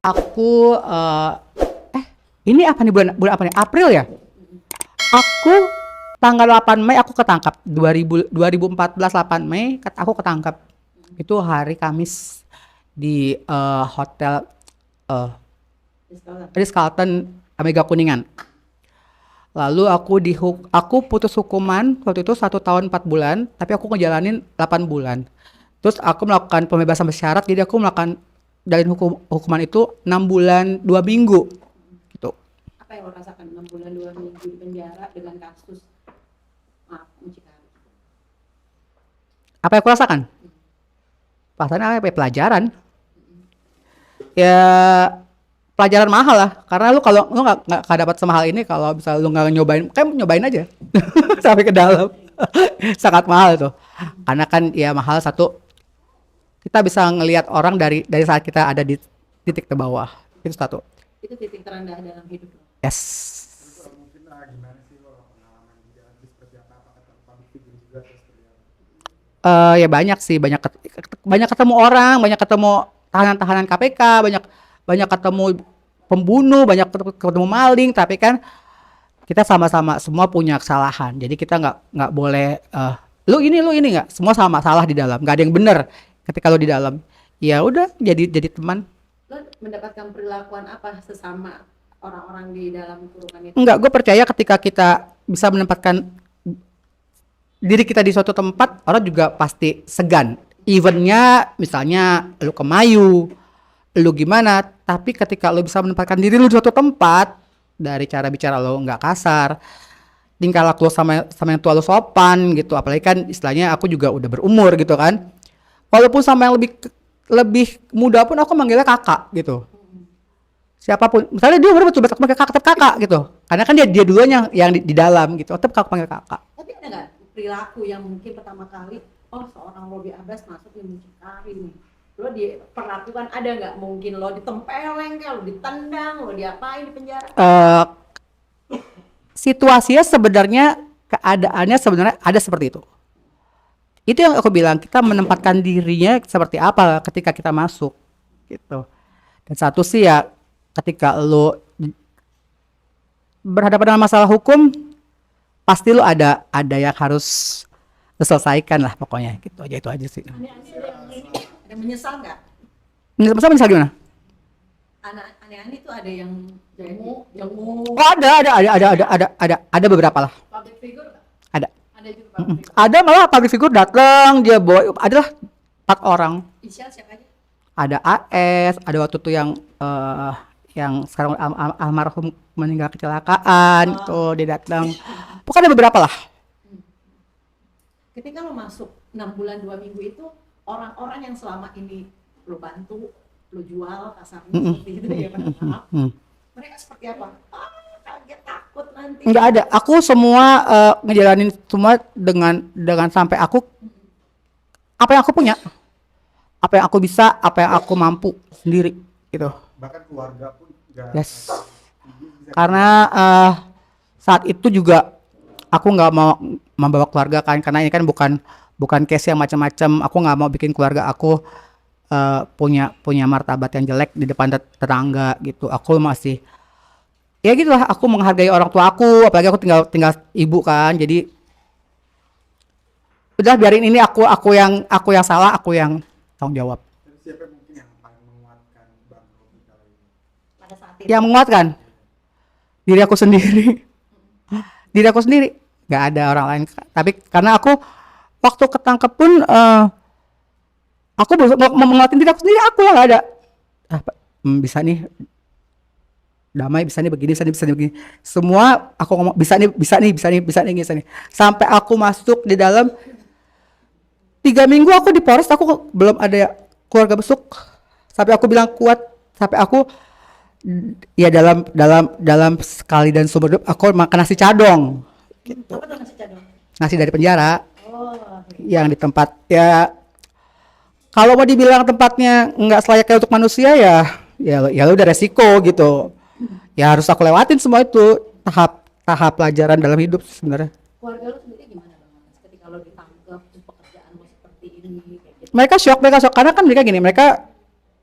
aku ini apa nih bulan apa nih? April ya? Aku tanggal 8 Mei aku ketangkap. 2014 8 Mei aku ketangkap. Itu hari Kamis di hotel Ritz-Carlton Mega Kuningan. Lalu aku putus hukuman waktu itu 1 tahun 4 bulan, tapi aku ngejalanin 8 bulan. Terus aku melakukan pembebasan bersyarat, jadi aku melakukan dari hukuman itu 6 bulan 2 minggu gitu. Apa yang lo rasakan 6 bulan 2 minggu di penjara dengan kasus mucikari? Apa yang aku rasakan? Pasalnya apa ya? Pelajaran. Ya pelajaran mahal lah, karena kalau lu nggak dapat sama hal ini, kalau misalnya lu nggak nyobain, kayak nyobain aja sampai ke dalam. Sangat mahal tuh, karena kan ya mahal. Satu, kita bisa ngelihat orang dari saat kita ada di titik terbawah, itu satu. Itu titik terendah dalam hidup lo. Yes. Mungkin gimana sih lo pengalaman di jalan seperti apa ketemu public figure juga terus seperti apa? Ya banyak sih, banyak ketemu orang, banyak ketemu tahanan KPK, banyak ketemu pembunuh, banyak ketemu maling, tapi kan kita sama-sama semua punya kesalahan. Jadi kita nggak boleh lu ini nggak, semua sama salah di dalam, nggak ada yang benar ketika lu di dalam. Ya udah, jadi teman. Lo mendapatkan perlakuan apa sesama orang-orang di dalam kurungan itu? Enggak, gue percaya ketika kita bisa menempatkan diri kita di suatu tempat, orang juga pasti segan. Eventnya misalnya lu ke Mayu, lu gimana, tapi ketika lu bisa menempatkan diri lu di suatu tempat, dari cara bicara lu nggak kasar, tingkah laku lu sama yang tua lu sopan gitu, apalagi kan istilahnya aku juga udah berumur gitu kan, walaupun sama yang lebih muda pun aku manggilnya kakak gitu. Siapapun, misalnya dia umur betul aku panggil kakak, tetap kakak gitu, karena kan dia duluan yang di dalam gitu, tetap aku panggil kakak. Tapi ada nggak perilaku yang mungkin pertama kali, seorang Robby Abbas masuk di mucikari nih, lo diperlakukan, ada nggak mungkin lo ditempeleng, lo ditendang, lo diapain di penjara? Situasinya sebenarnya, keadaannya sebenarnya ada seperti itu. Itu yang aku bilang, kita menempatkan dirinya seperti apa ketika kita masuk gitu. Dan satu sih ya, ketika lo berhadapan dengan masalah hukum, pasti lo ada yang harus diselesaikan lah pokoknya gitu aja, itu aja sih. Ada menyesal nggak? Misal gimana? Anak aneh-aneh itu ada yang jenguk. Oh, ada beberapa lah. Public figure nggak? Ada. Ada juga public figure. Ada malah public figure datang, dia bawa, adalah 4 orang. Inisial siapa aja? Ada AS, ada waktu itu yang sekarang almarhum meninggal kecelakaan, itu dia datang. Pokoknya ada beberapa lah. Ketika lo masuk 6 bulan 2 minggu itu, orang-orang yang selama ini lo bantu, lo jual kasarnya seperti itu ya, maaf. Mereka seperti apa? Kaget, takut nanti. Enggak ada. Aku semua ngejalanin semua dengan sampai aku apa yang aku punya, apa yang aku bisa, apa yang aku mampu sendiri gitu. Bahkan keluarga pun nggak. Yes. Karena saat itu juga aku nggak mau membawa keluarga kan, karena ini kan bukan case yang macam-macam. Aku nggak mau bikin keluarga aku punya martabat yang jelek di depan tetangga gitu. Aku masih ya gitulah, aku menghargai orang tua aku, apalagi aku tinggal ibu kan. Jadi udah biarin ini, aku yang salah, aku yang tanggung jawab. Siapa mungkin yang paling menguatkan Bang Robby kali ini? Pada saat itu. Yang menguatkan diri aku sendiri. Diri aku sendiri, nggak ada orang lain. Tapi karena aku waktu ketangkep pun aku menguatin diri aku sendiri, aku yang nggak ada. Bisa nih damai, bisa nih begini, bisa nih begini. Semua aku ngomong bisa nih. Sampai aku masuk di dalam 3 minggu aku di Polres, aku belum ada keluarga besuk. Sampai aku bilang kuat, sampai aku ya dalam sekali dan seumur hidup aku makan nasi cadong. Gitu. Apa tuh nasi cadong? Nasi dari penjara. Okay. Yang di tempat ya, kalau mau dibilang tempatnya nggak selayaknya untuk manusia ya udah resiko gitu. Ya harus aku lewatin semua itu, tahap pelajaran dalam hidup sebenarnya. Keluarga lo sendiri gimana Bang? Ketika lo ditangkap, terus pekerjaan lo seperti ini kayak gitu. Mereka shock karena kan mereka gini, mereka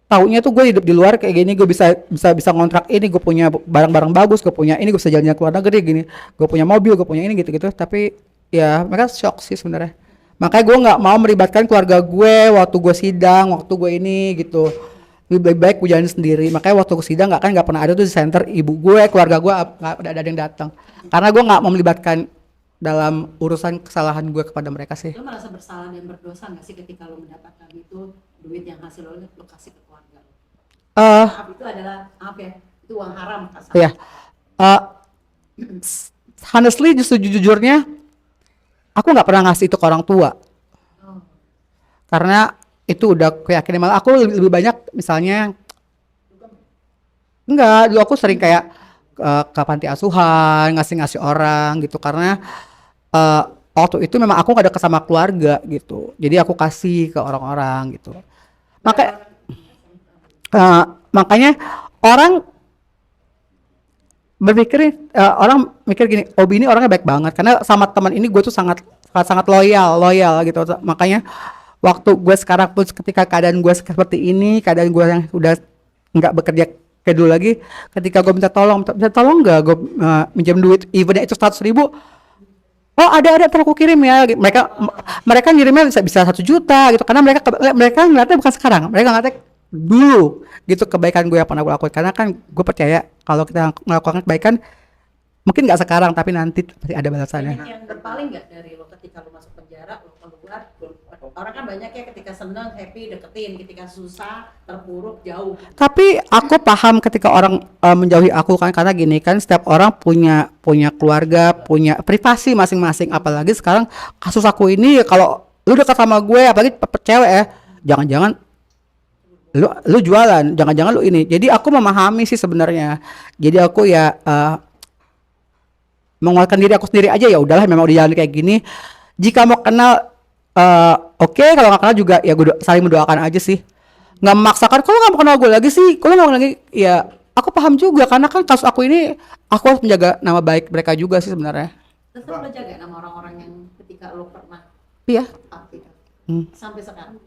taunya tuh gue hidup di luar kayak gini, gue bisa ngontrak ini, gue punya barang-barang bagus, gue punya ini, gue bisa jalan-jalan ke luar negeri gini, gue punya mobil, gue punya ini gitu-gitu. Tapi ya mereka shock sih sebenarnya. Makanya gue nggak mau melibatkan keluarga gue waktu gue sidang, waktu gue ini gitu. Lebih baik gue jalan sendiri. Makanya waktu gue sidang nggak pernah ada tuh di center ibu gue, keluarga gue nggak ada yang datang. Karena gue nggak mau melibatkan dalam urusan kesalahan gue kepada mereka sih. Lo merasa bersalah dan berdosa nggak sih ketika lo mendapatkan itu duit yang hasil lo kasih ke keluarga lo? Maaf, itu adalah maaf ya, itu uang haram kasar. Ya, honestly jujurnya aku nggak pernah ngasih itu ke orang tua Oh. karena itu udah keyakinan. Malah aku lebih banyak misalnya enggak, dulu aku sering kayak ke panti asuhan ngasih orang gitu karena waktu itu memang aku gak deket sama keluarga gitu, jadi aku kasih ke orang-orang gitu. Makanya orang orang mikir gini, Obi ini orangnya baik banget karena sama teman ini gue tuh sangat sangat loyal gitu. Makanya waktu gue sekarang pun ketika keadaan gue seperti ini, keadaan gue yang udah nggak bekerja kayak dulu lagi, ketika gue minta tolong nggak gue minjem duit, evennya itu 100.000, oh ada ntar aku kirim ya. Mereka ngirimnya bisa 1 juta gitu karena mereka ngeliatnya bukan sekarang, mereka ngeliatnya dulu gitu kebaikan gue yang pernah gue lakukan. Karena kan gue percaya kalau kita melakukan kebaikan mungkin nggak sekarang tapi nanti pasti ada balasannya. Banyak yang berpaling nggak dari lo ketika lo masuk penjara, lo keluar, orang kan banyak ya ketika seneng, happy, deketin, ketika susah, terpuruk, jauh. Tapi aku paham ketika orang menjauhi aku kan, karena gini kan, setiap orang punya keluarga, punya privasi masing-masing. Apalagi sekarang kasus aku ini, kalau lu dekat sama gue, apalagi cewek ya, jangan-jangan lu jualan, jangan-jangan lu ini. Jadi aku memahami sih sebenarnya. Jadi aku ya menguatkan diri aku sendiri aja, ya udahlah memang udah jalan kayak gini. Jika mau kenal oke, kalau nggak kenal juga ya gue saling mendoakan aja sih, nggak memaksakan. Kalau nggak mau kenal gue lagi sih, kalau nggak mau lagi ya aku paham juga karena kan kasus aku ini aku harus menjaga nama baik mereka juga sih sebenarnya. Tetap lo jaga nama orang-orang yang ketika lo pernah Iya. aktif sampai sekarang.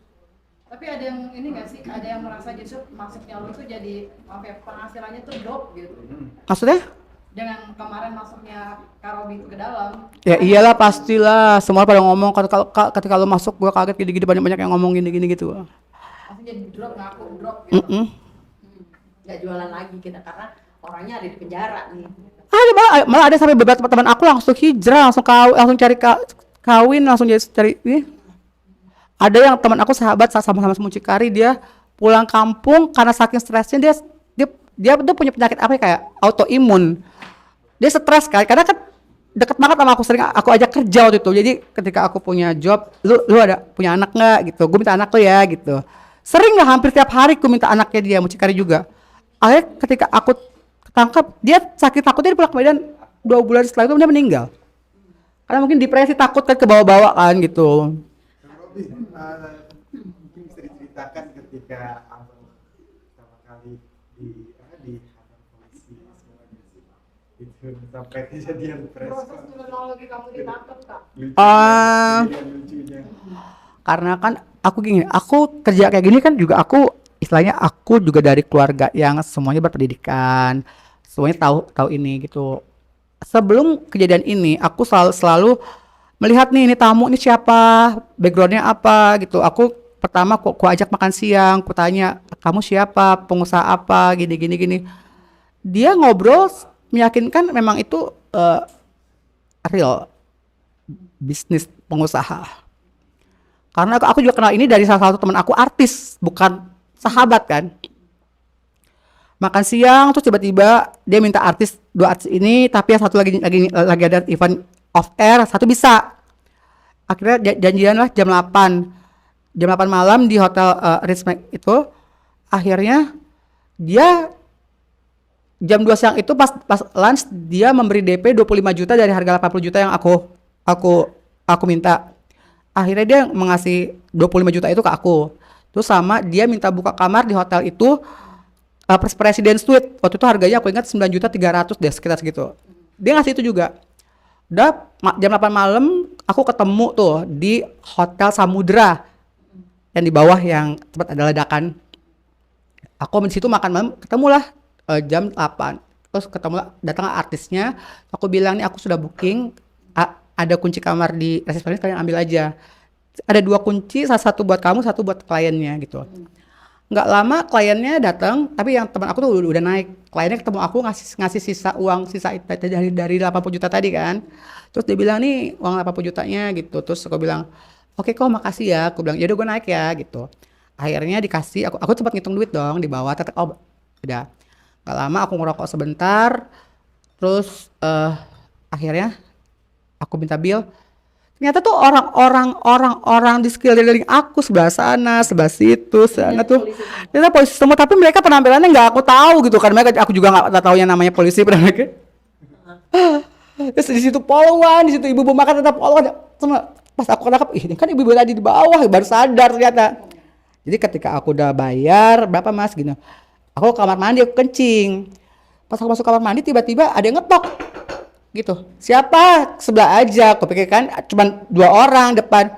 Tapi ada yang ini nggak sih, ada yang merasa justru masuknya lo itu jadi maaf ya, penghasilannya tuh drop gitu Maksudnya? dengan kemarin masuknya Karobi itu ke dalam. Ya iyalah pastilah, semua pada ngomong ketika lo masuk gue kaget gini-gini, banyak yang ngomong gini-gini gitu. Langsung jadi drop, ngaku drop gitu. Nggak jualan lagi kita karena orangnya ada di penjara nih. Malah ada sampai beberapa teman aku langsung hijrah, langsung cari kawin, langsung cari ini. Ada yang teman aku sahabat sama-sama mucikari, dia pulang kampung karena saking stresnya dia tuh punya penyakit apa ya, kayak autoimun. Dia stres kan, karena kan deket banget sama aku, sering aku ajak kerja waktu itu. Jadi ketika aku punya job, lu ada punya anak nggak gitu, gue minta anak lu ya gitu. Sering lah, hampir tiap hari gue minta anaknya dia, mucikari juga. Akhirnya ketika aku ketangkap, dia sakit, takutnya dia pulang ke Medan 2 bulan setelah itu dia meninggal. Karena mungkin depresi, takut kan, ke bawah-bawah kan gitu. Robi, mungkin bisa diceritakan ketika abang pertama kali di hadap polisi semuanya sih, itu sampai kejadian Proses preskon kronologi kamu ditangkap kak. lucunya. Karena kan aku gini, aku kerja kayak gini kan juga aku istilahnya aku juga dari keluarga yang semuanya berpendidikan, semuanya tahu ini gitu. Sebelum kejadian ini aku selalu melihat nih, ini tamu ini siapa, backgroundnya apa gitu. Aku pertama aku ajak makan siang, aku tanya kamu siapa, pengusaha apa, gini. Dia ngobrol meyakinkan memang itu real bisnis pengusaha. Karena aku juga kenal ini dari salah satu teman aku artis, bukan sahabat kan. Makan siang terus tiba-tiba dia minta 2 artis ini, tapi yang satu lagi ada event off air, satu bisa. Akhirnya janjian lah jam 8 malam di hotel Ritz-Carlton itu. Akhirnya dia jam 2 siang itu pas lunch dia memberi DP 25 juta dari harga 80 juta yang aku minta. Akhirnya dia mengasih 25 juta itu ke aku. Terus sama dia minta buka kamar di hotel itu, President Suite. Waktu itu harganya aku ingat 9.300.000 deh, sekitar segitu. Dia ngasih itu juga. Udah jam 8 malam aku ketemu tuh di Hotel Samudra yang di bawah yang tempat ada ledakan. Aku di situ makan malam, ketemulah jam 8. Terus ketemu datang artisnya, aku bilang nih aku sudah booking, ada kunci kamar di resepsionis, kalian ambil aja. Ada 2 kunci, salah satu buat kamu, satu buat kliennya gitu. Nggak lama kliennya datang, tapi yang teman aku tuh udah naik. Kliennya ketemu aku ngasih sisa uang, sisa itu dari 80 juta tadi kan. Terus dia bilang nih uang 80 jutanya gitu. Terus aku bilang, oke kok makasih ya. Aku bilang, yaudah gue naik ya gitu. Akhirnya dikasih, aku sempat ngitung duit dong di bawah. Oh udah. Nggak lama aku ngerokok sebentar. Terus akhirnya aku minta bill. Ternyata tuh orang-orang di sekeliling aku sebelah sana, sebelah situ, sana tuh. Ternyata polisi semua, tapi mereka penampilannya nggak aku tahu gitu kan. Aku juga nggak tahu yang namanya polisi pada mereka. Terus di situ poluan, di situ ibu-ibu makan tetap poluan. Sama pas aku nangkap, ini kan ibu-ibu tadi di bawah baru sadar ternyata. Jadi ketika aku udah bayar berapa mas gitu, aku ke kamar mandi aku kencing. Pas aku masuk kamar mandi tiba-tiba ada yang ngetok gitu. Siapa? Sebelah aja. Aku pikir kan cuman 2 orang depan.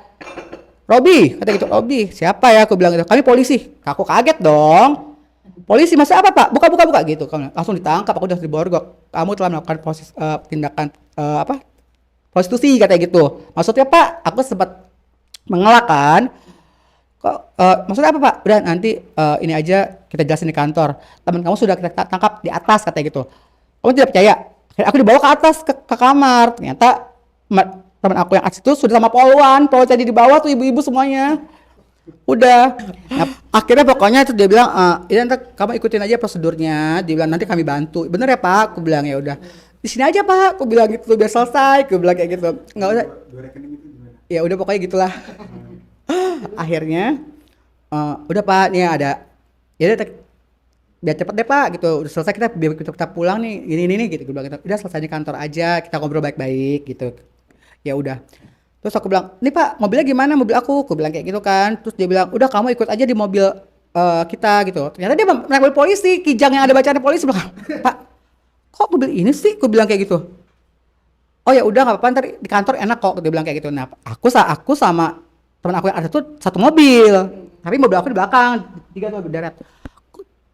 Robi, kata gitu. Robi, siapa ya? Aku bilang gitu. Kami polisi. Aku kaget dong. Polisi, masa apa pak? Buka gitu. Langsung ditangkap. Aku udah diborgok. Kamu telah melakukan tindakan apa? Prostitusi katanya gitu. Maksudnya pak, aku sempat mengelak kan. Kok maksudnya apa pak? Udah nanti ini aja kita jelasin di kantor. Teman kamu sudah kita tangkap di atas katanya gitu. Kamu tidak percaya? Aku dibawa ke atas ke kamar. Ternyata teman aku yang aksi itu sudah sama poluan tadi di bawah tuh ibu-ibu semuanya. Udah. Nah, akhirnya pokoknya itu dia bilang, "Ya nanti kamu ikutin aja prosedurnya." Dia bilang nanti kami bantu. Bener ya Pak? Aku bilang ya udah. Di sini aja Pak. Aku bilang gitu biar selesai. Aku bilang kayak gitu. Enggak usah. 2 rekening itu gimana? Ya udah pokoknya gitulah. Akhirnya udah Pak, nih ada. Ya udah biar cepet deh Pak gitu. Udah selesai kita pulang nih. Ini gitu. Gue bilang gitu. Udah selesai di kantor aja. Kita ngobrol baik-baik gitu. Ya udah. Terus aku bilang, nih Pak, mobilnya gimana? Mobil aku bilang kayak gitu kan. Terus dia bilang, udah kamu ikut aja di mobil kita gitu. Ternyata dia naik mobil polisi, kijang yang ada bacaan polisi. Bilang, Pak, kok mobil ini sih? Aku bilang kayak gitu. Oh ya udah nggak apa-apa, ntar di kantor enak kok. Dia bilang kayak gitu. Nah, aku sama teman aku yang ada tuh satu mobil, tapi mobil aku di belakang, 3 tuh berderet.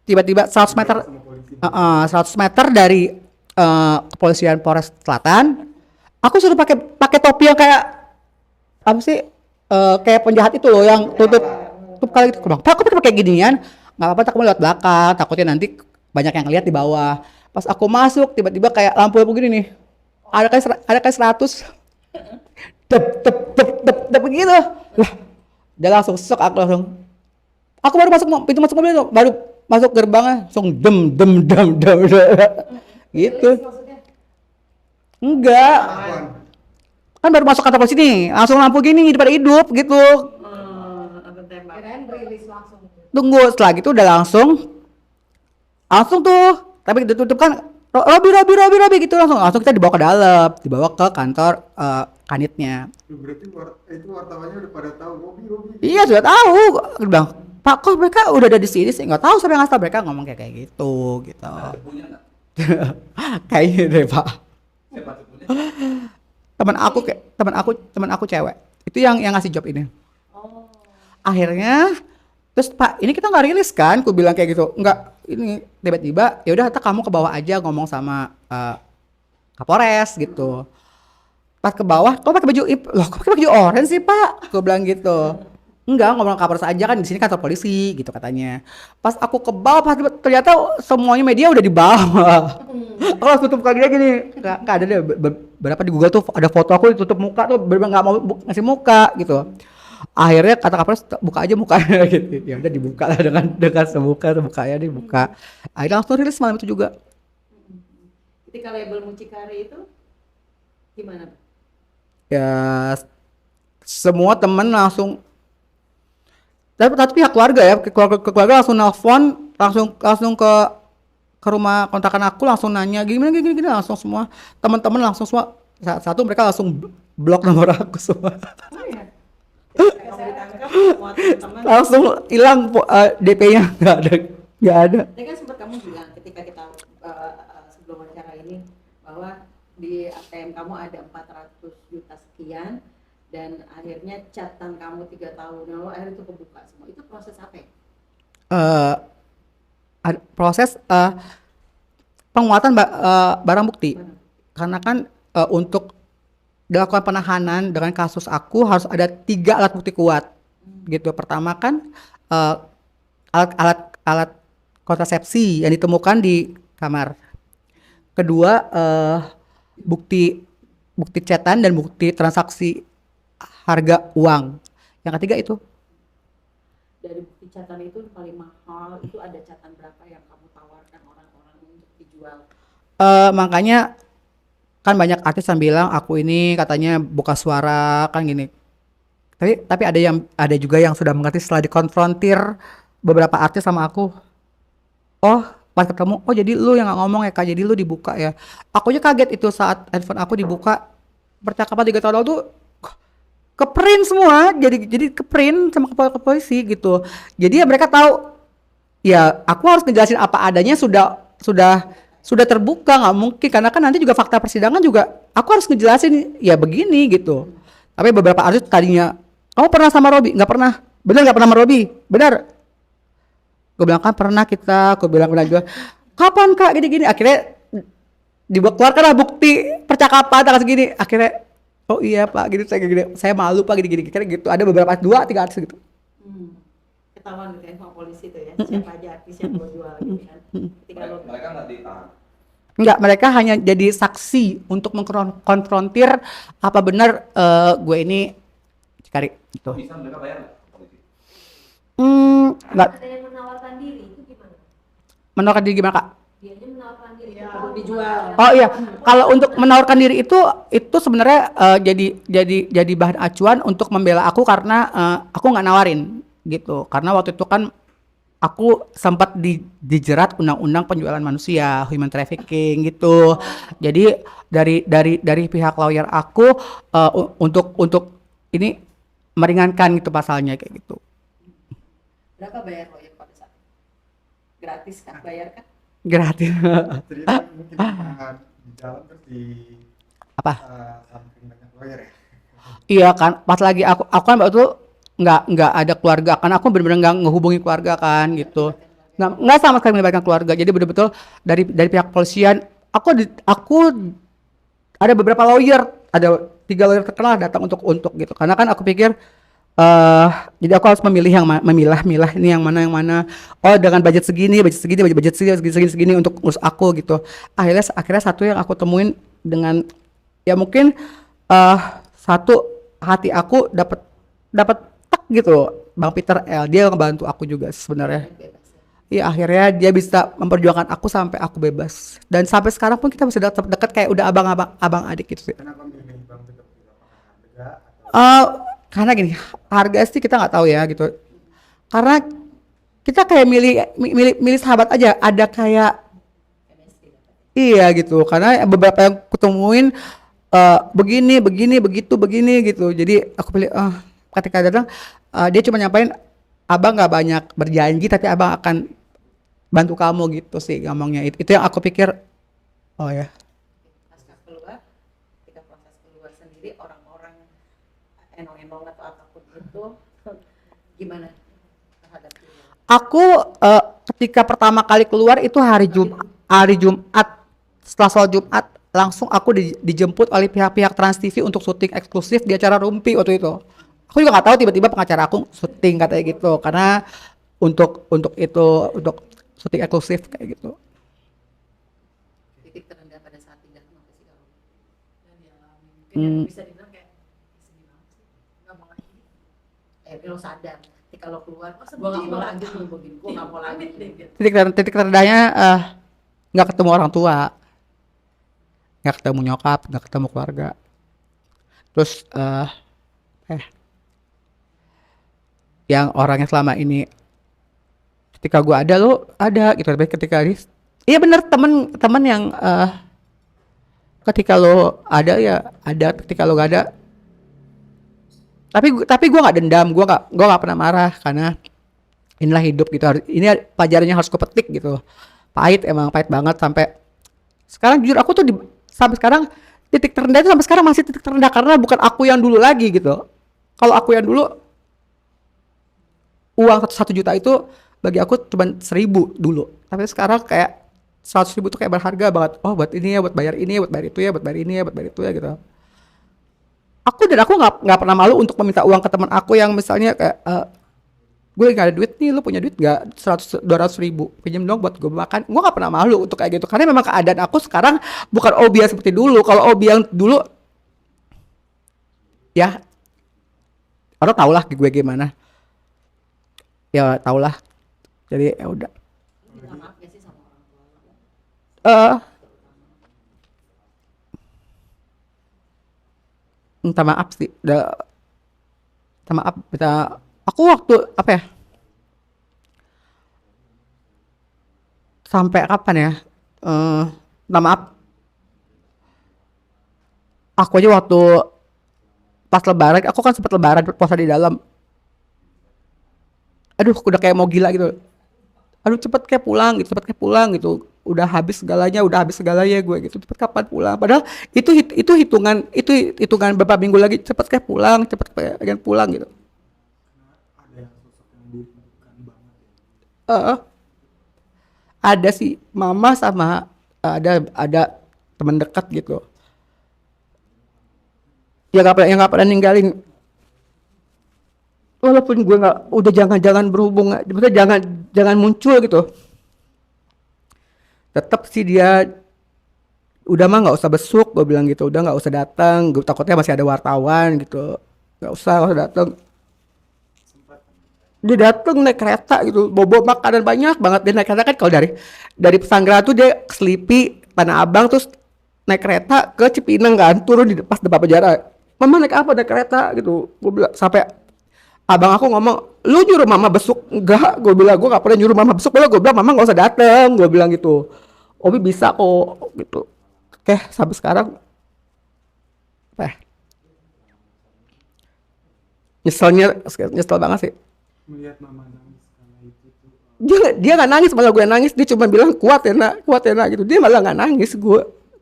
Tiba-tiba 100 meter, Sama polisi. 100 meter dari kepolisian Polres Selatan, aku suruh pakai topi yang kayak apa sih kayak penjahat itu loh yang tutup kali gitu. Bang, Pak, aku pakai ginian. Nggak apa-apa, kamu lewat belakang. Takutnya nanti banyak yang lihat di bawah. Pas aku masuk, tiba-tiba kayak lampu gini nih. Ada kayak 100. Tep begitu. Lah, dia langsung shock, aku baru pintu masuk mobil itu, baru masuk gerbangnya, langsung dem. Gitu. Enggak. Apaan? Kan baru masuk kantor polisi nih, langsung lampu gini daripada hidup gitu. Atau tembak. Kirain rilis langsung. Tunggu setelah gitu udah langsung tuh, tapi ditutup kan. Robi gitu, langsung kita dibawa ke dalam, dibawa ke kantor kanitnya. Berarti itu wartawannya udah pada tahu Robi. Iya sudah tahu. Aku bilang, Pak kok mereka udah ada di sini sih? Nggak tahu siapa yang ngasih tau, mereka ngomong kayak gitu. Punya nggak? Kayaknya deh Pak. Siapa tuh punya? Teman aku cewek. Itu yang ngasih job ini. Oh. Akhirnya terus Pak ini kita nggak rilis kan? Aku bilang kayak gitu. Nggak, ini tiba-tiba ya udah kamu ke bawah aja ngomong sama Kapolres gitu. Pas ke bawah, kok pakai baju kok pakai baju orange sih Pak? Aku bilang gitu. Enggak, ngomong Kapolres aja kan, di sini kantor polisi gitu katanya. Pas aku ke bawah, ternyata semuanya media udah di bawah. Aku langsung tutup kaki dia gini. Nggak ada deh, berapa di Google tuh ada foto aku ditutup muka tuh, bener nggak mau ngasih muka gitu. Akhirnya kata Kapolres buka aja mukanya gitu. Ya udah dibuka lah dengan mukanya dibuka. Akhirnya langsung rilis malam itu juga. Ketika label mucikari itu gimana? Ya semua temen langsung, tapi pihak keluarga ya, keluarga langsung nelfon, langsung ke rumah kontrakan aku, langsung nanya gini langsung semua teman-teman langsung semua satu mereka langsung blok nomor aku semua. Oh iya. Ketika kamu ditangkap, semua teman-teman. Langsung hilang DP-nya nggak ada. Tadi kan sempat kamu bilang ketika kita sebelum wawancara ini bahwa di ATM kamu ada 400 juta sekian dan akhirnya catatan kamu 3 tahun lalu akhirnya itu kebuka semua. Itu proses apa ya? proses penguatan barang bukti. Karena kan untuk dilakukan penahanan dengan kasus aku harus ada 3 alat bukti kuat gitu. Pertama kan alat kontrasepsi yang ditemukan di kamar. Kedua bukti cetan dan bukti transaksi harga uang. Yang ketiga itu Dari bukti catatan itu yang paling mahal itu ada catatan berapa yang kamu tawarkan orang-orang untuk dijual? makanya kan banyak artis yang bilang aku ini katanya buka suara kan gini. Tapi ada juga yang sudah mengerti setelah dikonfrontir beberapa artis sama aku. Oh, pas ketemu, oh jadi lu yang nggak ngomong ya Kak, jadi lu dibuka ya. Aku aja kaget itu saat handphone aku dibuka, percakapan 3 tahun lalu tuh ke print semua, jadi ke print sama ke polisi gitu. Jadi ya mereka tahu, ya aku harus ngejelasin apa adanya sudah terbuka, nggak mungkin karena kan nanti juga fakta persidangan juga aku harus ngejelasin ya begini gitu. Tapi beberapa artis tadinya, kamu pernah sama Robby? Nggak pernah. Bener nggak pernah sama Robby? Bener. Gue bilang kan pernah aku bilang pernah juga. Kapan Kak gini-gini? Akhirnya keluarkanlah bukti percakapan tanggal segini. Akhirnya oh iya Pak gini saya malu Pak gini-gini kira gitu. Ada beberapa 2-3 artis gitu. Ketahuan gitu ya sama polisi tuh ya, siapa aja artis yang mau jual gitu kan. Ketika lo Mereka nggak ditahan. Enggak, mereka hanya jadi saksi untuk mengkonfrontir apa benar gue ini cari gitu. Bisa mereka bayar nggak ke polisi? Enggak Ada yang menawarkan diri itu gimana? menawarkan diri gimana Kak? Dianya menawarkan diri Ya, untuk dijual. Oh iya, kalau untuk menawarkan diri itu sebenarnya jadi bahan acuan untuk membela aku karena aku nggak nawarin gitu. Karena waktu itu kan aku sempat dijerat undang-undang penjualan manusia, human trafficking gitu. Jadi dari pihak lawyer aku untuk ini meringankan gitu pasalnya kayak gitu. Berapa bayar lawyer pada saat itu? Gratis kan bayar kan? Gratis. Cerita mungkin di jalan terus di Apa? samping banyak lawyer ya. Iya kan, pas lagi aku kan waktu itu nggak ada keluarga kan, aku benar-benar nggak ngehubungi keluarga kan gitu, nggak sama sekali melibatkan keluarga. Jadi betul-betul dari pihak polisian, aku ada beberapa lawyer, ada 3 lawyer terkenal datang untuk gitu, karena kan aku pikir jadi aku harus memilah ini yang mana. Oh dengan budget segini untuk ngurus aku gitu. Akhirnya satu yang aku temuin dengan ya mungkin satu hati aku dapat tak gitu, Bang Peter L. Dia ngebantu aku juga sebenarnya. Iya akhirnya dia bisa memperjuangkan aku sampai aku bebas. Dan sampai sekarang pun kita masih tetap dekat kayak udah abang adik gitu sih. Kenapa milih Bang Peter? Apakah harga atau Karena gini, harga sih kita nggak tahu ya gitu. Karena kita kayak milih sahabat aja, ada kayak iya gitu. Karena beberapa yang kutemuin begini gitu. Jadi aku pilih ketika datang dia cuma nyampain abang nggak banyak berjanji tapi abang akan bantu kamu gitu sih ngomongnya. Itu yang aku pikir oh ya. Pasca keluar, ketika proses keluar sendiri orang-orang enong-enong atau apapun itu gimana terhadap diri? Aku ketika pertama kali keluar itu hari Jumat. Setelah sholat Jumat langsung aku dijemput oleh pihak-pihak Trans TV untuk syuting eksklusif di acara Rumpi waktu itu. Aku juga nggak tahu tiba-tiba pengacara aku syuting katanya gitu karena untuk syuting eksklusif kayak gitu. Titik terendah pada saat pindah apa sih kalau Dan ya mungkin yang bisa dibilang kayak sedih banget sih, nggak mau lagi. lo sadar ketika lo keluar Oh, gue sedih nggak mau banget. lagi nih begini, gue nggak mau lagi Amit deh gitu. Titik terendahnya nggak ketemu orang tua, nggak ketemu nyokap, nggak ketemu keluarga. Terus yang orangnya selama ini ketika gue ada lo ada gitu, tapi ketika iya bener temen yang ketika lo ada ya ada, ketika lo gak ada tapi gue nggak dendam, gue nggak pernah marah karena inilah hidup gitu. Ini pelajarannya harus kupetik gitu. Pahit banget sampai sekarang. Jujur aku tuh sampai sekarang titik terendah itu sampai sekarang masih titik terendah karena bukan aku yang dulu lagi gitu. Kalau aku yang dulu uang 1 juta itu bagi aku cuma 1.000 dulu. Tapi sekarang kayak 100.000 tuh kayak berharga banget. Oh buat ini ya, buat bayar ini ya, buat bayar itu ya, buat bayar ini ya, buat bayar itu ya gitu. Aku nggak pernah malu untuk meminta uang ke teman aku yang misalnya kayak gue nggak ada duit nih, lu punya duit nggak 100-200 ribu pinjam dong buat gue makan. Gue nggak pernah malu untuk kayak gitu karena memang keadaan aku sekarang bukan Obi yang seperti dulu. Kalau Obi yang dulu ya orang tau lah gue gimana, ya tau lah. Jadi ya udah. Minta maaf gak sih sama orang tua? eh Minta maaf sih, minta maaf, aku waktu apa ya, sampai kapan ya, minta maaf, aku aja waktu pas lebaran, aku kan sempat lebaran puasa di dalam, aduh udah kayak mau gila gitu, aduh cepet kayak pulang gitu, udah habis segalanya gue gitu, cepet kapan pulang, padahal itu hitungan beberapa minggu lagi, cepet kayak pengen pulang gitu. Ada yang sosok yang dibutuhkan banget ya. Eh, ada sih mama sama ada teman dekat gitu, yang nggak pernah ninggalin, walaupun gue nggak, udah jangan berhubungan, maksudnya jangan muncul gitu, tetap sih dia udah mah nggak usah besuk, gue bilang gitu, udah nggak usah datang, gue takutnya masih ada wartawan gitu, nggak usah datang. Dia datang naik kereta gitu, bobo makanan banyak banget, dia naik kereta kan, kalau dari Pesanggerahan tuh dia ke Selipi, Tanah Abang, terus naik kereta ke Cipinang kan, turun di pas depan penjara. Mama naik apa? Naik kereta gitu. Gue bilang, sampai abang aku ngomong, lu nyuruh mama besuk? Enggak, gue bilang, gue gak pernah nyuruh mama besuk. Gue bilang, mama gak usah dateng, gue bilang gitu. Obi bisa kok gitu. Oke, sampai sekarang nyesel banget sih. Melihat mama nangis karena itu tuh Dia nggak nangis, malah gue yang nangis. Dia cuma bilang kuat ya nak gitu, dia malah nggak nangis.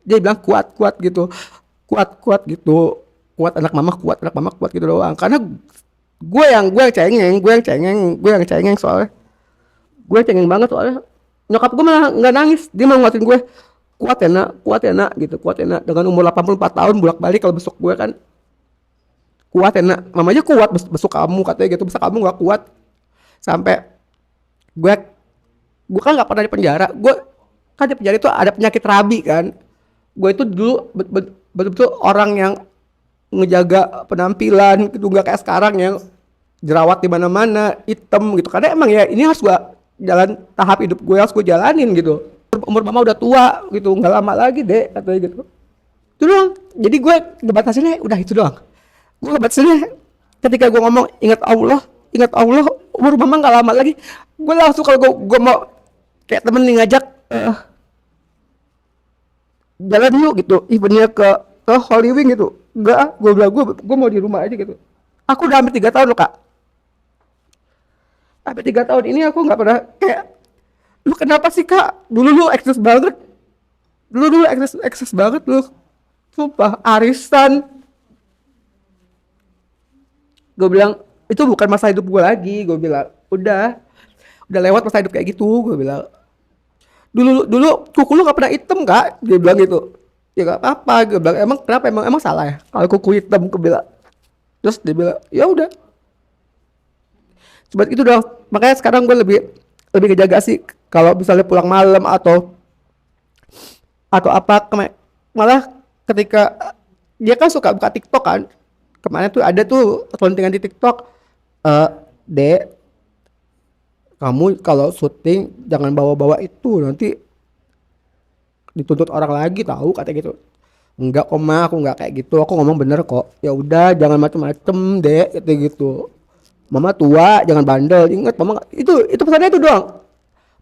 Dia bilang kuat gitu, kuat gitu, anak mama kuat gitu doang. Karena gue yang cengeng soalnya, gue cengeng banget soalnya. Nyokap gue malah nggak nangis, dia malah nguatin gue, kuat ya nak gitu, kuat ya nak, dengan umur 84 tahun bolak balik kalau besok gue kan, kuat ya nak, mamanya kuat besok kamu katanya gitu, besok kamu nggak kuat. Sampai gue kan nggak pernah di penjara, gue kan di penjara itu ada penyakit rabi kan, gue itu dulu betul-betul orang yang ngejaga penampilan gitu, nggak kayak sekarang yang jerawat di mana-mana, hitam gitu, karena emang ya ini harus gue jalan tahap hidup gue, harus gue jalanin gitu. Umur mama udah tua gitu, nggak lama lagi deh katanya gitu. Itu doang. Jadi gue ngebatasinnya udah itu doang. Gue ngebatasinnya ketika gue ngomong ingat Allah, umur mama nggak lama lagi. Gue langsung kalau gue mau kayak temen nih ngajak jalan yuk gitu, evennya ke Holy Wing gitu. Enggak, gue bilang gue mau di rumah aja gitu. Aku udah hampir 3 tahun loh kak. Hampir 3 tahun ini aku nggak pernah kayak, lu kenapa sih kak? Dulu lu eksis banget. Dulu eksis banget lu. Sumpah, arisan. Gue bilang, itu bukan masa hidup gue lagi. Gue bilang, udah lewat masa hidup kayak gitu. Gue bilang, dulu kuku lu gak pernah hitam kak? Dia bilang gitu. Ya gak apa-apa. Gue bilang, emang kenapa? Emang salah ya kalau kuku hitam? Gue bilang. Terus dia bilang, ya udah. Cuma itu doang. Makanya sekarang gue lebih ngejaga sih. Kalau misalnya pulang malam atau apa, malah ketika dia kan suka buka TikTok kan. Kemarin tuh ada tuh postingan di TikTok, Dek, kamu kalau syuting jangan bawa-bawa itu, nanti dituntut orang lagi tahu, kata gitu. Enggak kok ma, aku enggak kayak gitu, aku ngomong bener kok. Ya udah jangan macem-macem Dek, kata gitu. Mama tua, jangan bandel. Ingat mama, itu pesannya itu doang.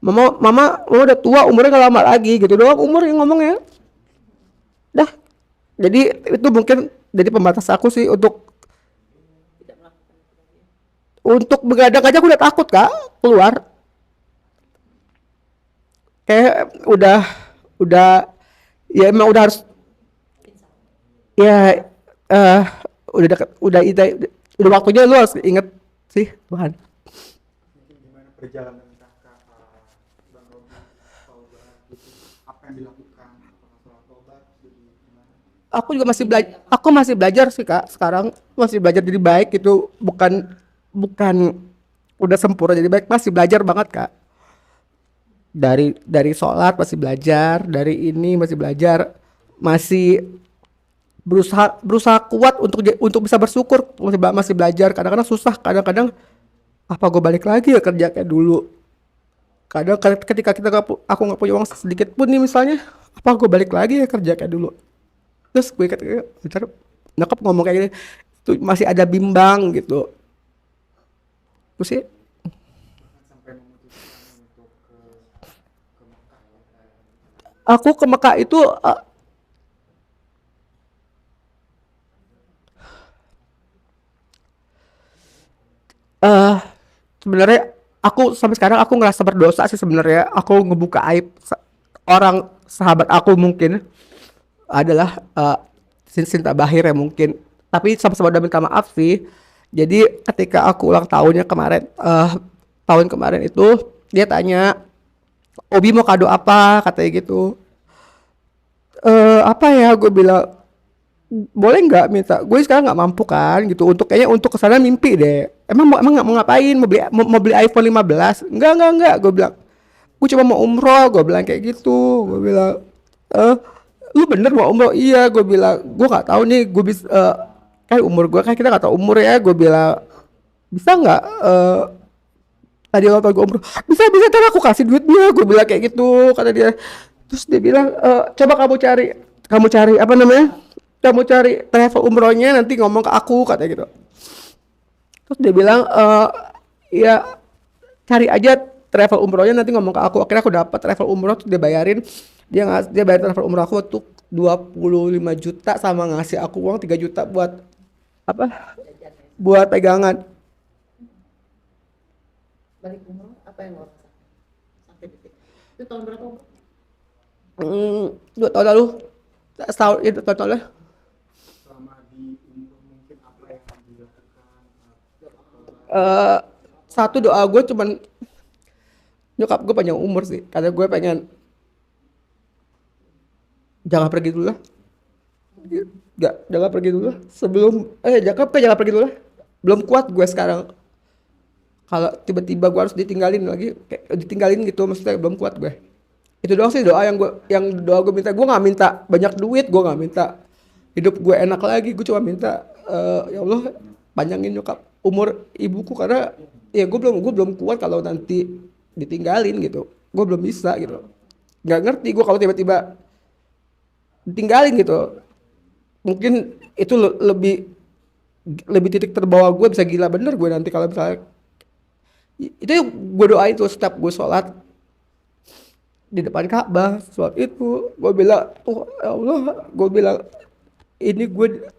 Mama udah tua, umurnya gak lama lagi gitu doang umur yang ngomongnya. Dah. Jadi itu mungkin jadi pembatas aku sih untuk begadang aja aku udah takut kak keluar. Kayak udah ya emang udah harus ya udah dekat, udah waktunya lu harus inget sih Tuhan. mungkin gimana perjalanan kakak Bang Robi gitu, apa yang dilakukan, apakah sholat tobat jadi gimana? Aku masih belajar sih Kak, sekarang masih belajar jadi baik gitu, bukan udah sempurna jadi baik, masih belajar banget Kak. Dari sholat masih belajar, dari ini masih belajar, masih berusaha kuat untuk bisa bersyukur, masih belajar. Kadang-kadang susah, kadang-kadang apa gue balik lagi ya kerja kayak dulu. Kadang ketika aku nggak punya uang sedikit pun nih misalnya, apa gue balik lagi ya kerja kayak dulu. Terus gue bicara nyokap ngomong kayak gini, itu masih ada bimbang gitu. Terus sih Sampai memutuskan untuk ke Mekah ya. aku ke Mekah itu eh sebenarnya aku sampai sekarang aku ngerasa berdosa sih sebenarnya. Aku ngebuka aib orang sahabat aku mungkin adalah Sinta Bahir ya mungkin. Tapi sama-sama udah minta maaf sih. Jadi ketika aku ulang tahunnya kemarin, tahun kemarin itu dia tanya, Obi mau kado apa? Katanya gitu. Apa ya? Gue bilang boleh nggak minta? Gue sekarang nggak mampu kan gitu. Untuk kesana mimpi deh. Emang nggak mau ngapain? Mau beli iPhone 15? Enggak. Gue bilang, gue cuma mau umroh. Gue bilang kayak gitu. Gue bilang, lu bener mau umroh? Iya. Gue bilang, gue nggak tahu nih. Gue bisa kan umur gue kan kita nggak tahu umur ya. Gue bilang, bisa nggak? Tadi lo tau gue umroh, bisa ntar aku kasih duitnya. Gue bilang kayak gitu kata dia. Terus dia bilang, coba kamu cari apa namanya, kamu cari travel umrohnya nanti ngomong ke aku katanya gitu. Terus dia bilang, ya cari aja travel umrohnya nanti ngomong ke aku. Akhirnya aku dapat travel umroh, terus dia bayar travel umroh aku tuh 25 juta sama ngasih aku uang 3 juta buat apa, buat pegangan. Balik umroh apa yang lo rasakan sampai detik itu tahun berapa umroh? 2 tahun lalu, setahun itu tahun lalu. Selama di umroh mungkin apa yang dilakukan, Eh, Satu doa gue cuman nyokap gue panjang umur sih, karena gue pengen jangan pergi dulu lah. Jangan pergi dulu lah. Jangan pergi dulu lah. Belum kuat gue sekarang. Kalau tiba-tiba gue harus ditinggalin lagi, kayak ditinggalin gitu, maksudnya belum kuat gue. Itu doang sih doa yang gue minta. Gue nggak minta banyak duit, gue nggak minta hidup gue enak lagi. Gue cuma minta, ya Allah panjangin nyokap umur ibuku, karena ya gue belum kuat kalau nanti ditinggalin gitu. Gue belum bisa gitu. Nggak ngerti gue kalau tiba-tiba ditinggalin gitu. Mungkin itu lebih titik terbawa gue, bisa gila bener gue nanti kalau misalnya. Itu yang gue doain tuh setiap gue sholat di depan Ka'bah. Sholat itu gue bilang, oh ya Allah, gue bilang ini gue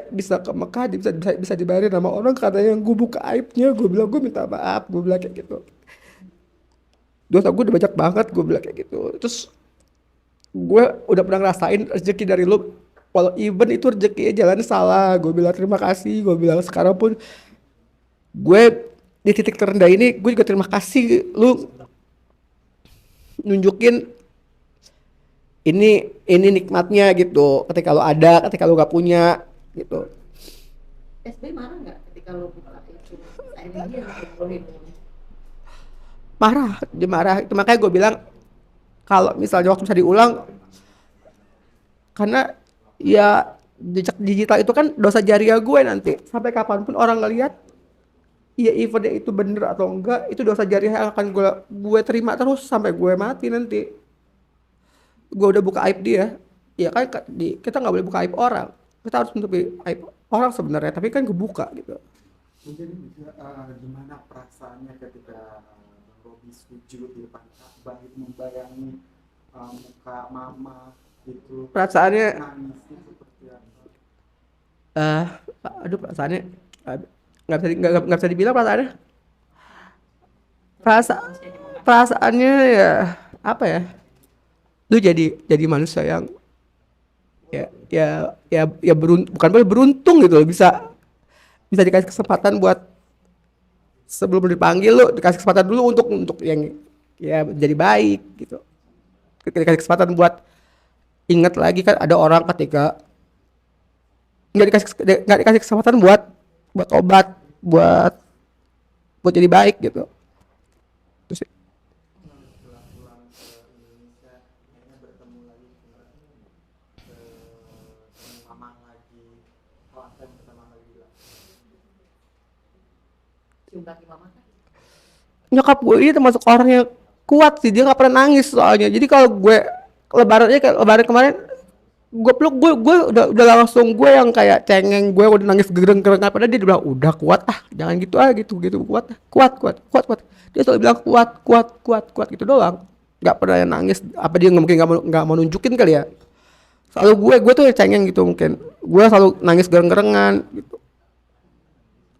bisa ke Mekah, bisa dibayarin sama orang karena yang gue buka aibnya. Gue bilang gue minta maaf, gue bilang kayak gitu. Dosa gue udah banyak banget, gue bilang kayak gitu. Terus gue udah pernah ngerasain rezeki dari lu, walau even itu rezekinya jalan salah. Gue bilang terima kasih. Gue bilang sekarang pun gue di titik terendah ini, gue juga terima kasih lu nunjukin ini nikmatnya gitu. Ketika lu ada, ketika lu gak punya gitu. SB marah nggak ketika lo buka itu akhirnya dia ngobrolin Dia marah. Itu makanya gue bilang kalau misalnya waktu bisa diulang, karena ya jejak digital itu kan dosa jariah gue nanti. Sampai kapanpun orang ngeliat, ya eventnya itu bener atau enggak, itu dosa jariah yang akan gue terima terus sampai gue mati nanti. Gue udah buka aib dia, ya kan kita nggak boleh buka aib orang, kita harus menutupi aib orang sebenarnya, tapi kan kebuka gitu. mungkin juga gimana perasaannya ketika Bang Robi sujud di depan Ka'bah itu membayangi muka mama itu, Perasaannya nangisnya seperti apa? aduh perasaannya nggak bisa dibilang perasaannya. Perasaannya ya apa ya, lu jadi manusia yang ya bukan boleh beruntung gitu loh, bisa dikasih kesempatan buat sebelum dipanggil, lu dikasih kesempatan dulu untuk yang ya jadi baik gitu. Dikasih kesempatan buat ingat lagi kan ada orang ketika nggak dikasih kesempatan buat obat, buat jadi baik gitu. Terus Setelah pulang ke Indonesia akhirnya bertemu lagi ketemu mama lagi, hal apa yang pertama kali bilang? Cium kaki mama kan? nyokap gue ini termasuk orang yang kuat sih, dia nggak pernah nangis soalnya. Jadi kalau gue lebarannya kayak lebaran kemarin gue peluk, gue udah langsung gue yang kayak cengeng, gue udah nangis gereng-gereng, padahal dia bilang udah kuat jangan gitu gitu kuat. Dia selalu bilang kuat gitu doang, nggak pernah yang nangis. Apa dia mungkin nggak mau nunjukin kali ya. Selalu gue tuh cengeng gitu, mungkin gue selalu nangis gereng-gerengan gitu.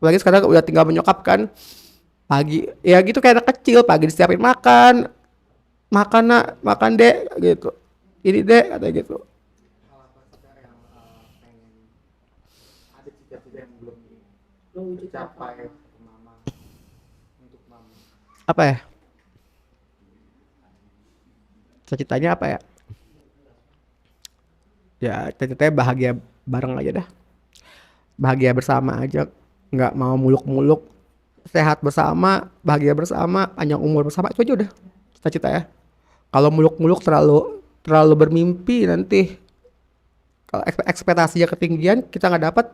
Apalagi sekarang udah tinggal menyokap kan, pagi ya gitu kayak anak kecil, pagi disiapin makan nak, makan dek gitu, ini dek kata gitu. Hal apa sekarang yang pengen ada cita-cita yang belum Lo wujud tercapai apa? untuk mama, untuk mama? Apa ya cita-citanya apa ya, ya cita-citanya bahagia bareng aja dah, bahagia bersama aja, nggak mau muluk-muluk, sehat bersama, bahagia bersama, panjang umur bersama, itu aja udah cita-cita ya. Kalau muluk-muluk terlalu bermimpi, nanti kalau ekspektasinya ketinggian kita nggak dapat,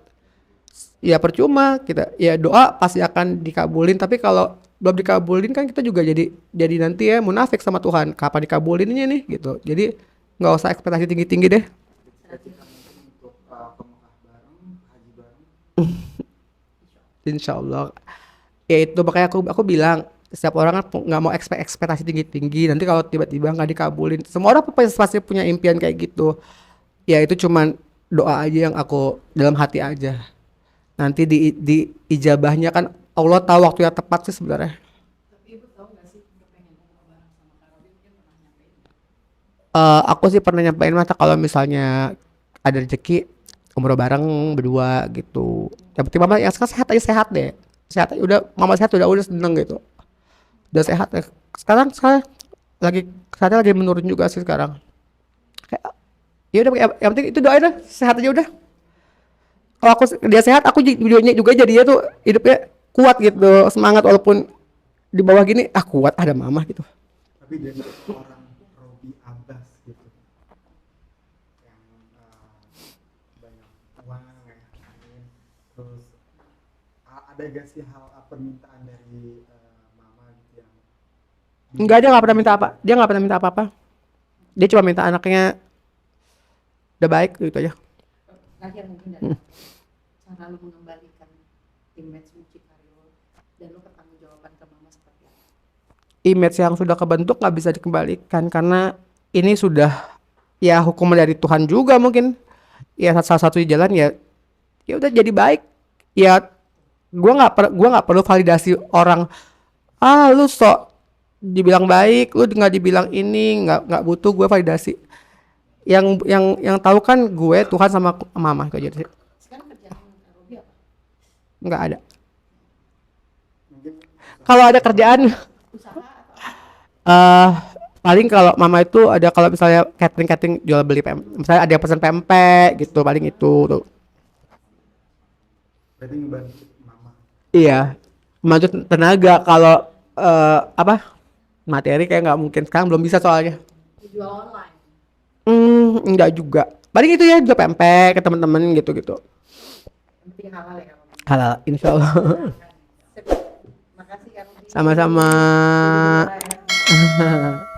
ya percuma. Kita ya doa pasti akan dikabulin, tapi kalau belum dikabulin kan kita juga jadi nanti ya munafik sama Tuhan, kapan dikabulinnya nih gitu. Jadi nggak usah ekspektasi tinggi-tinggi deh. Cita-cita mungkin untuk ke Mekah bareng, haji bareng. Insya Allah. Ya itu makanya aku bilang setiap orang kan nggak mau ekspektasi tinggi-tinggi, nanti kalau tiba-tiba nggak dikabulin. Semua orang pasti punya impian kayak gitu. Ya itu cuman doa aja yang aku dalam hati aja. Nanti di ijabahnya kan Allah tahu waktu yang tepat sih sebenarnya. Tapi ibu tahu nggak sih udah pengen umroh bareng sama Kak Robi, dia pernah nyampein. Aku sih pernah nyampein masa kalau misalnya ada rezeki umroh bareng berdua gitu. Yang penting mama yang sekarang sehat deh. Sehat aja, udah mama sehat udah seneng gitu. Udah sehat ya. Sekarang kesehatannya lagi menurun juga sih sekarang. Kayak ya udah yang penting itu doain lah, sehat aja udah. Kalau dia sehat, aku videonya juga jadinya tuh hidupnya kuat gitu, semangat walaupun di bawah gini, kuat ada mama gitu. Tapi dari orang Robi Abbas gitu yang banyak uang ya, amin. Terus ada gak sih hal permintaan dari mama gitu yang Enggak, dia nggak pernah minta apa, dia nggak pernah minta apa-apa. Dia cuma minta anaknya udah baik gitu aja. Terakhir mungkin dari cara lo mengembalikan image Uci Karyo dan lo pertanggungjawaban ke mama seperti apa? Image yang sudah kebentuk nggak bisa dikembalikan karena ini sudah ya hukuman dari Tuhan juga mungkin. Ya salah satu jalan ya udah jadi baik. Ya gua nggak perlu validasi orang. Lu sok dibilang baik, lu nggak dibilang ini, nggak butuh gue validasi. Yang tahu kan gue, Tuhan sama mama itu aja sih. Sekarang kerjaan Kak Robi apa? Nggak ada. mungkin Kalau ada kerjaan Usaha atau paling kalau mama itu ada, kalau misalnya catering jual beli misalnya ada yang pesan pempek gitu, paling itu tuh. berarti ngebantu mama. Iya, maju tenaga. Kalau materi kayak nggak mungkin, sekarang belum bisa soalnya. dijual online? Enggak juga. Paling itu ya jual pempek ke teman-teman gitu. Yang penting halal ya Kak Robi. Halal, insya Allah. Sip. Makasih Kak Robi. Sama-sama. Jadi juara ya.